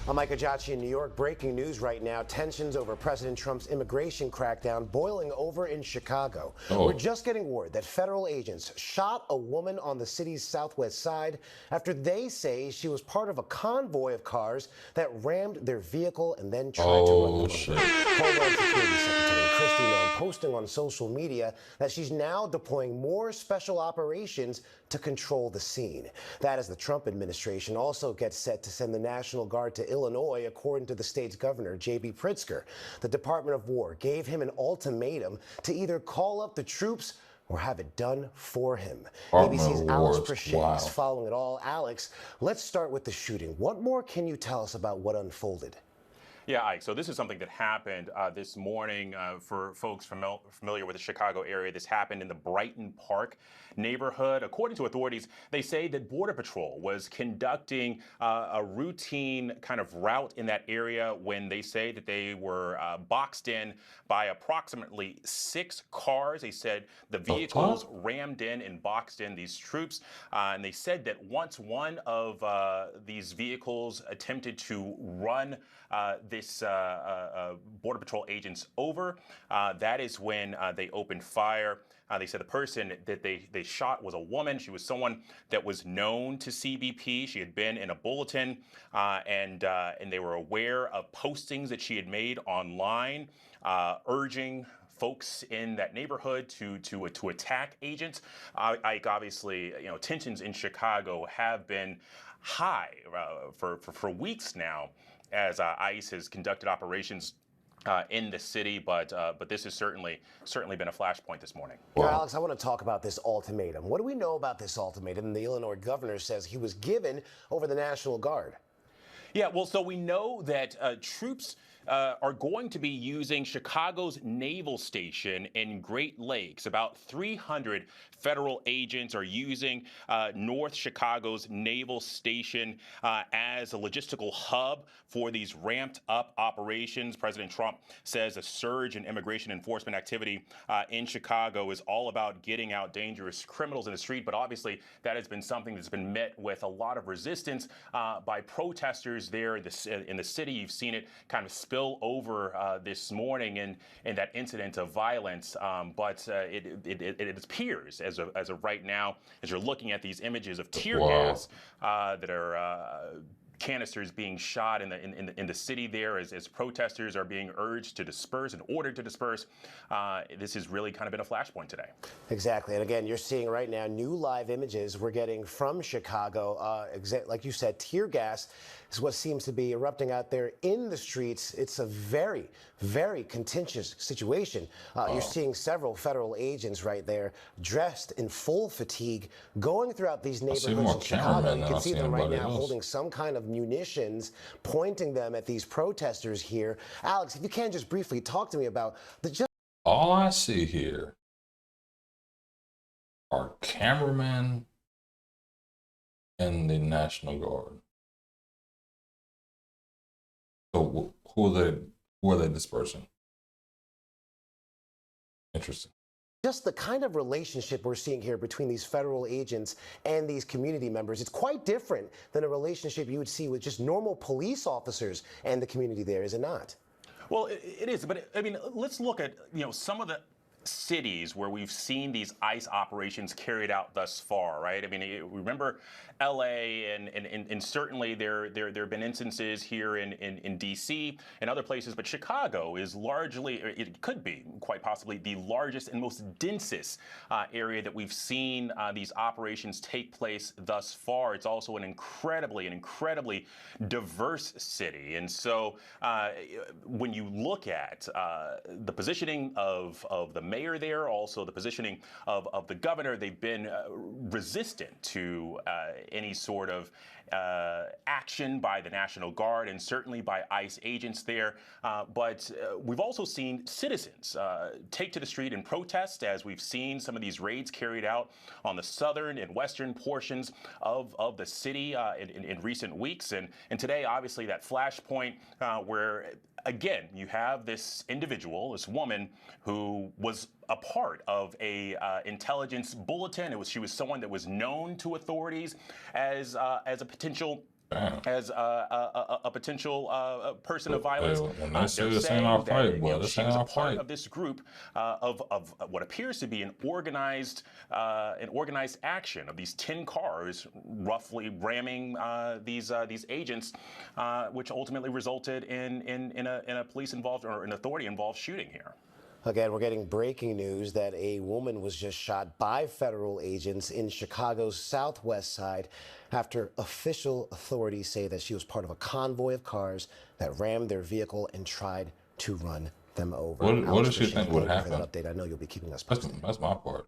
I'm Micah Jacci in New York. Breaking news right now. Tensions over President Trump's immigration crackdown boiling over in Chicago. We're just getting word that federal agents shot a woman on the city's southwest side after they say she was part of a convoy of cars that rammed their vehicle and then tried to run them over. Homeland Security Secretary Christie Noem posting on social media that she's now deploying more special operations to control the scene. That as the Trump administration also gets set to send the National Guard to Illinois, according to the state's governor, J.B. Pritzker. The Department of War gave him an ultimatum to either call up the troops or have it done for him. ABC's Alex Prashay is following it all. Alex, let's start with the shooting. What more can you tell us about what unfolded? Yeah, Ike, so this is something that happened this morning for folks familiar with the Chicago area. This happened in the Brighton Park neighborhood. According to authorities, they say that Border Patrol was conducting a routine kind of route in that area when they say that they were boxed in by approximately 6 cars. They said the vehicles rammed in and boxed in these troops. And they said that once one of these vehicles attempted to run this Border Patrol agents over, that is when they opened fire. They said the person that they shot was a woman. She was someone that was known to CBP. She had been in a bulletin, and they were aware of postings that she had made online, urging folks in that neighborhood to attack agents. Obviously, tensions in Chicago have been high for weeks now, as ICE has conducted operations in the city, but this has certainly been a flashpoint this morning. Now, Alex, I want to talk about this ultimatum. What do we know about this ultimatum the Illinois governor says he was given over the National Guard? Yeah, well, so we know that troops are going to be using Chicago's naval station in Great Lakes. About 300 federal agents are using North Chicago's naval station as a logistical hub for these ramped up operations. President Trump says a surge in immigration enforcement activity in Chicago is all about getting out dangerous criminals in the street. But obviously, that has been something that's been met with a lot of resistance by protesters there in the city. You've seen it kind of spill over this morning in that incident of violence, but it appears as of right now, as you're looking at these images of tear gas that are canisters being shot in the city there as protesters are being urged to disperse and ordered to disperse. This has really kind of been a flashpoint today. Exactly. And again, you're seeing right now new live images we're getting from Chicago. Like you said, tear gas is what seems to be erupting out there in the streets. It's a very, very contentious situation. You're seeing several federal agents right there dressed in full fatigue going throughout these neighborhoods in Chicago. You can see them right now holding some kind of munitions, pointing them at these protesters here. Alex, if you can just briefly talk to me about the all I see here are cameramen and the National Guard. So who are they dispersing? Interesting. Just the kind of relationship we're seeing here between these federal agents and these community members, it's quite different than a relationship you would see with just normal police officers and the community there, is it not? Well, it is, but I mean, let's look at some of the cities where we've seen these ICE operations carried out thus far, right? I mean, remember LA and certainly there have been instances here in DC and other places, but Chicago is largely, or it could be quite possibly the largest and most densest area that we've seen these operations take place thus far. It's also an incredibly diverse city. And so when you look at the positioning of the mayor there, also the positioning of the governor, they've been resistant to any sort of action by the National Guard and certainly by ICE agents there. But we've also seen citizens take to the street and protest, as we've seen some of these raids carried out on the southern and western portions of the city in recent weeks. And today, obviously, that flashpoint where, again, you have this individual, this woman, who was a part of a intelligence bulletin. She was someone that was known to authorities as a potential as a potential person of violence. When they say They're this ain't saying our that, fight, well, this she ain't was a our part fight. of this group of what appears to be an organized action of these 10 cars roughly ramming these agents, which ultimately resulted in a police involved or an authority involved shooting here. Again, we're getting breaking news that a woman was just shot by federal agents in Chicago's southwest side after official authorities say that she was part of a convoy of cars that rammed their vehicle and tried to run them over. What does she think would happen? For that update, I know you'll be keeping us posted. That's my part.